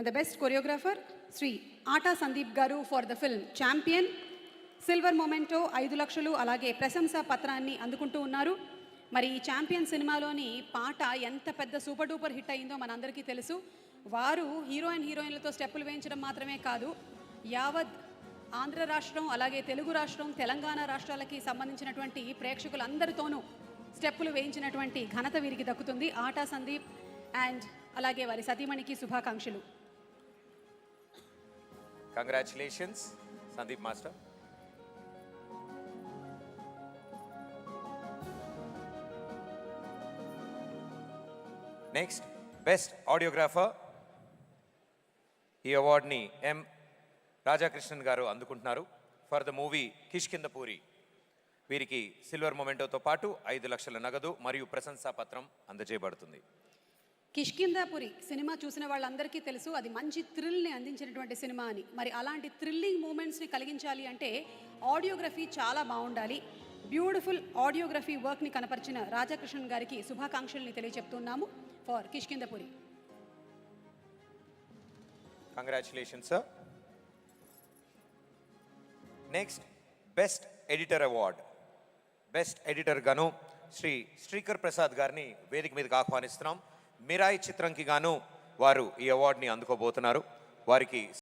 And the best choreographer, Sri Ata Sandeep Garu for the film Champion. Silver memento 5 లక్షలు అలాగే ప్రశంసా పత్రాన్ని అందుకుంటూ ఉన్నారు. మరి ఈ ఛాంపియన్ సినిమాలోని పాట ఎంత పెద్ద సూపర్ డూపర్ హిట్ అయిందో మనందరికీ తెలుసు. వారు హీరోయిన్లతో స్టెప్పులు వేయించడం మాత్రమే కాదు, యావత్ ఆంధ్ర రాష్ట్రం అలాగే తెలుగు రాష్ట్రం తెలంగాణ రాష్ట్రాలకి సంబంధించినటువంటి ప్రేక్షకులందరితోనూ స్టెప్పులు వేయించినటువంటి ఘనత వీరికి దక్కుతుంది. ఆటా సందీప్ అండ్ అలాగే వారి సతీమణికి శుభాకాంక్షలు. Congratulations Sandeep master. Next best audiographer. ఈ అవార్డ్ని ఎం రాజాకృష్ణన్ గారు అందుకుంటున్నారు ఫర్ ద మూవీ కిష్కింధపురి. వీరికి సిల్వర్ మొమెంటోతో పాటు 5 లక్షల నగదు మరియు ప్రశంసా పత్రం అందజేయబడుతుంది. కిష్కింధపురి సినిమా చూసిన వాళ్ళందరికీ తెలుసు, అది మంచి థ్రిల్ని అందించినటువంటి సినిమా అని. మరి అలాంటి థ్రిల్లింగ్ మూమెంట్స్ని కలిగించాలి అంటే ఆడియోగ్రఫీ చాలా బాగుండాలి. బ్యూటిఫుల్ ఆడియోగ్రఫీ వర్క్ని కనపరిచిన రాజాకృష్ణన్ గారికి శుభాకాంక్షల్ని తెలియజెప్తున్నాము for Kishkindhapuri. Congratulations sir. Next best editor award. Best editor గాను శ్రీ శ్రీకర్ ప్రసాద్ గారిని వేదిక మీదకి ఆహ్వానిస్తున్నాం. మిరాయి చిత్రంకి గాను వారు ఈ అవార్డుని అందుకోబోతున్నారు. వారికి